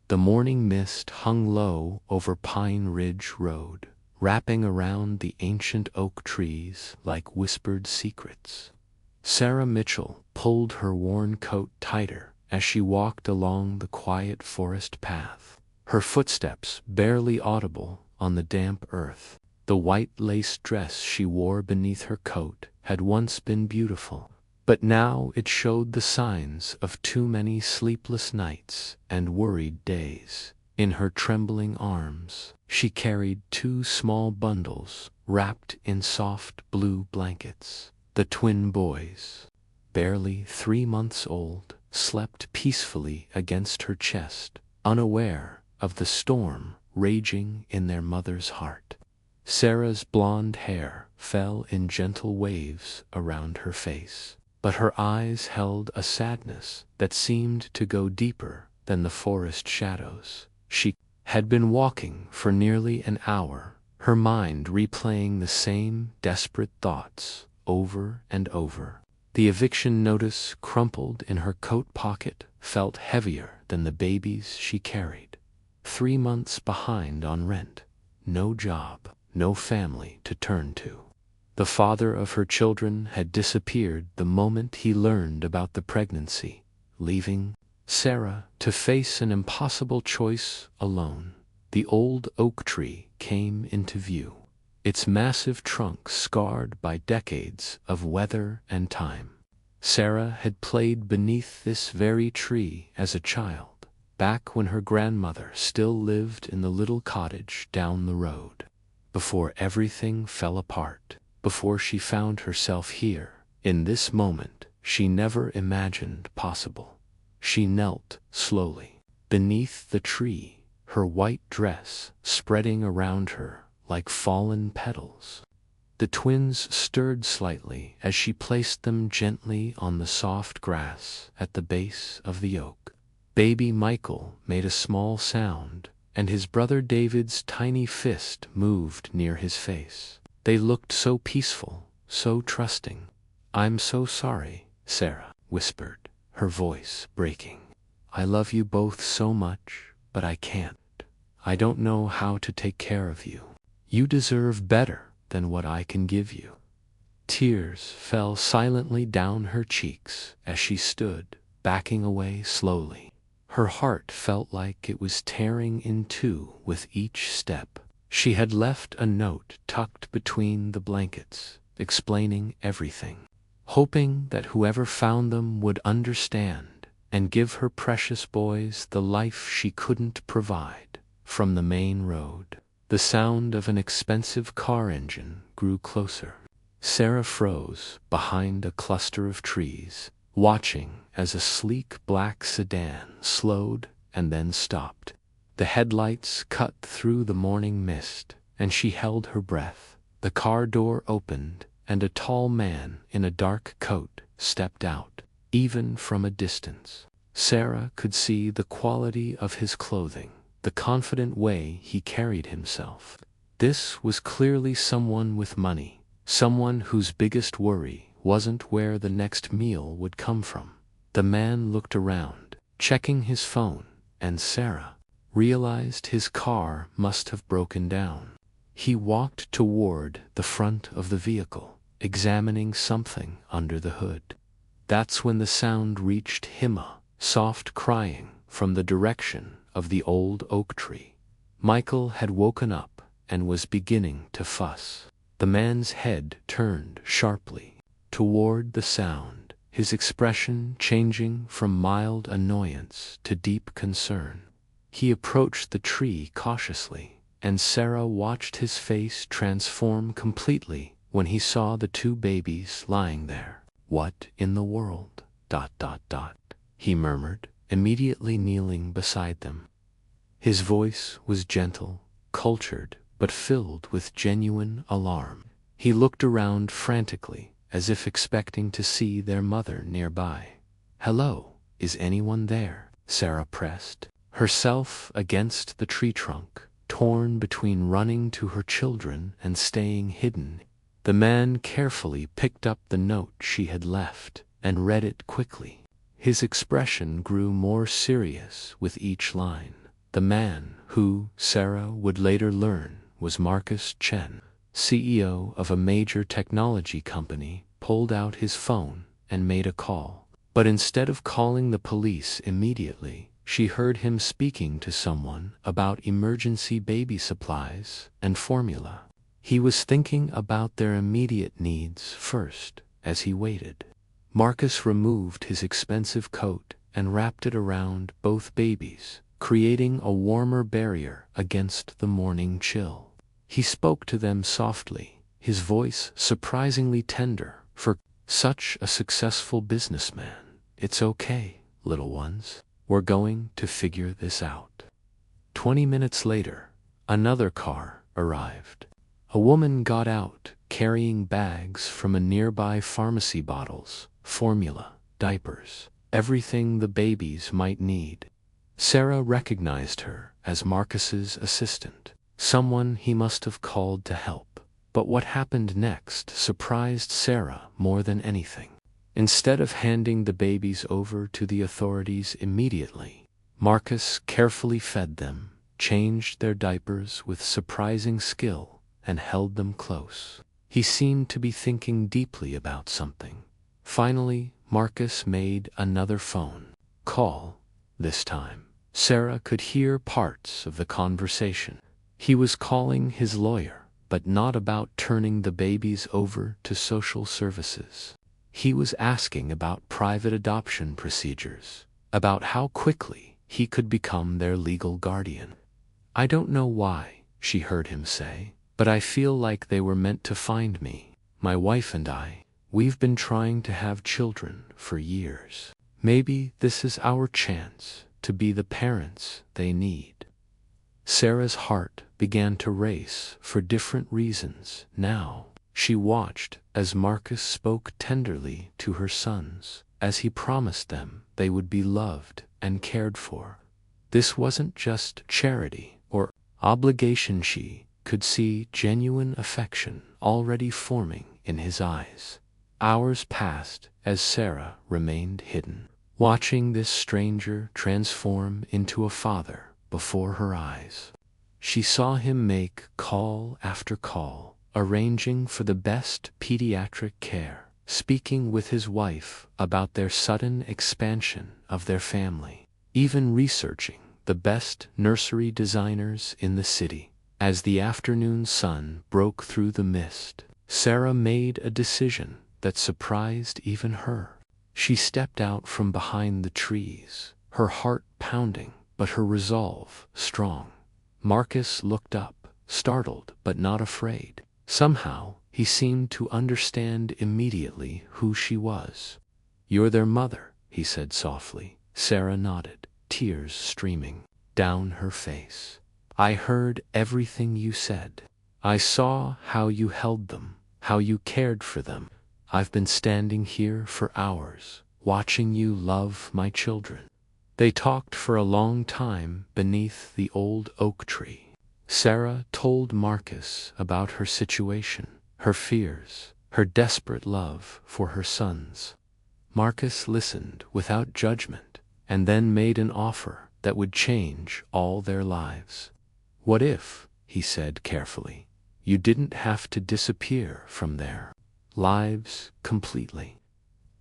The morning mist hung low over Pine Ridge Road, wrapping around the ancient oak trees like whispered secrets. Sarah Mitchell pulled her worn coat tighter as she walked along the quiet forest path, her footsteps barely audible on the damp earth. The white lace dress she wore beneath her coat had once been beautiful, but now it showed the signs of too many sleepless nights and worried days. In her trembling arms, she carried 2 small bundles wrapped in soft blue blankets. The twin boys, barely 3 months old, slept peacefully against her chest, unaware of the storm raging in their mother's heart. Sarah's blonde hair fell in gentle waves around her face, but her eyes held a sadness that seemed to go deeper than the forest shadows. She had been walking for nearly an hour, her mind replaying the same desperate thoughts over and over. The eviction notice crumpled in her coat pocket felt heavier than the babies she carried. 3 months behind on rent, no job, no family to turn to. The father of her children had disappeared the moment he learned about the pregnancy, leaving Sarah to face an impossible choice alone. The old oak tree came into view, its massive trunk scarred by decades of weather and time. Sarah had played beneath this very tree as a child, back when her grandmother still lived in the little cottage down the road. Before everything fell apart, before she found herself here, in this moment she never imagined possible. She knelt slowly beneath the tree, her white dress spreading around her like fallen petals. The twins stirred slightly as she placed them gently on the soft grass at the base of the oak. Baby Michael made a small sound, and his brother David's tiny fist moved near his face. They looked so peaceful, so trusting. "I'm so sorry," Sarah whispered, her voice breaking. "I love you both so much, but I can't. I don't know how to take care of you. You deserve better than what I can give you." Tears fell silently down her cheeks as she stood, backing away slowly. Her heart felt like it was tearing in two with each step. She had left a note tucked between the blankets, explaining everything, hoping that whoever found them would understand and give her precious boys the life she couldn't provide. From the main road, the sound of an expensive car engine grew closer. Sarah froze behind a cluster of trees, watching as a sleek black sedan slowed and then stopped. The headlights cut through the morning mist, and she held her breath. The car door opened, and a tall man in a dark coat stepped out. Even from a distance, Sarah could see the quality of his clothing, the confident way he carried himself. This was clearly someone with money, someone whose biggest worry wasn't where the next meal would come from. The man looked around, checking his phone, and Sarah realized his car must have broken down. He walked toward the front of the vehicle, examining something under the hood. That's when the sound reached Hima, soft crying from the direction of the old oak tree. Michael had woken up and was beginning to fuss. The man's head turned sharply toward the sound, his expression changing from mild annoyance to deep concern. He approached the tree cautiously, and Sarah watched his face transform completely when he saw the 2 babies lying there. "What in the world? ... he murmured, immediately kneeling beside them. His voice was gentle, cultured, but filled with genuine alarm. He looked around frantically, as if expecting to see their mother nearby. "Hello, is anyone there?" Sarah pressed, herself against the tree trunk, torn between running to her children and staying hidden. The man carefully picked up the note she had left and read it quickly. His expression grew more serious with each line. The man, who, Sarah would later learn, was Marcus Chen, CEO of a major technology company, pulled out his phone and made a call. But instead of calling the police immediately, she heard him speaking to someone about emergency baby supplies and formula. He was thinking about their immediate needs first as he waited. Marcus removed his expensive coat and wrapped it around both babies, creating a warmer barrier against the morning chill. He spoke to them softly, his voice surprisingly tender for such a successful businessman. "It's okay, little ones. We're going to figure this out." 20 minutes later, another car arrived. A woman got out, carrying bags from a nearby pharmacy, bottles, formula, diapers, everything the babies might need. Sarah recognized her as Marcus's assistant, someone he must have called to help. But what happened next surprised Sarah more than anything. Instead of handing the babies over to the authorities immediately, Marcus carefully fed them, changed their diapers with surprising skill, and held them close. He seemed to be thinking deeply about something. Finally, Marcus made another phone call. This time, Sarah could hear parts of the conversation. He was calling his lawyer, but not about turning the babies over to social services. He was asking about private adoption procedures, about how quickly he could become their legal guardian. "I don't know why," she heard him say, "but I feel like they were meant to find me. My wife and we've been trying to have children for years. Maybe this is our chance to be the parents they need." Sarah's heart began to race for different reasons now. She watched as Marcus spoke tenderly to her sons, as he promised them they would be loved and cared for. This wasn't just charity or obligation. She could see genuine affection already forming in his eyes. Hours passed as Sarah remained hidden, watching this stranger transform into a father before her eyes. She saw him make call after call, arranging for the best pediatric care, speaking with his wife about their sudden expansion of their family, even researching the best nursery designers in the city. As the afternoon sun broke through the mist, Sarah made a decision that surprised even her. She stepped out from behind the trees, her heart pounding, but her resolve strong. Marcus looked up, startled but not afraid. Somehow, he seemed to understand immediately who she was. "You're their mother," he said softly. Sarah nodded, tears streaming down her face. "I heard everything you said. I saw how you held them, how you cared for them. I've been standing here for hours, watching you love my children." They talked for a long time beneath the old oak tree. Sarah told Marcus about her situation, her fears, her desperate love for her sons. Marcus listened without judgment, and then made an offer that would change all their lives. "What if," he said carefully, "you didn't have to disappear from their lives completely?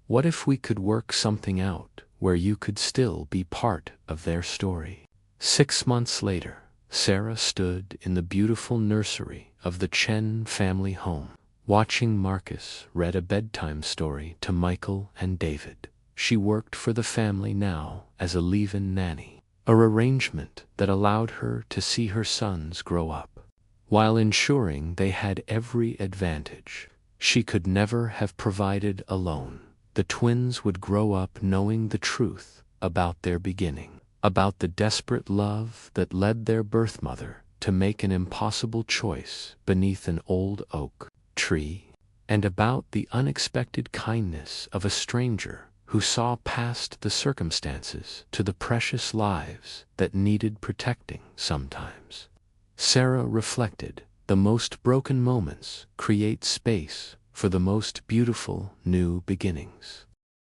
What if we could work something out where you could still be part of their story?" 6 months later, Sarah stood in the beautiful nursery of the Chen family home, watching Marcus read a bedtime story to Michael and David. She worked for the family now as a leave-in nanny, a arrangement that allowed her to see her sons grow up, while ensuring they had every advantage she could never have provided alone. The twins would grow up knowing the truth about their beginning, about the desperate love that led their birth mother to make an impossible choice beneath an old oak tree, and about the unexpected kindness of a stranger who saw past the circumstances to the precious lives that needed protecting sometimes. Sarah reflected, the most broken moments create space for the most beautiful new beginnings.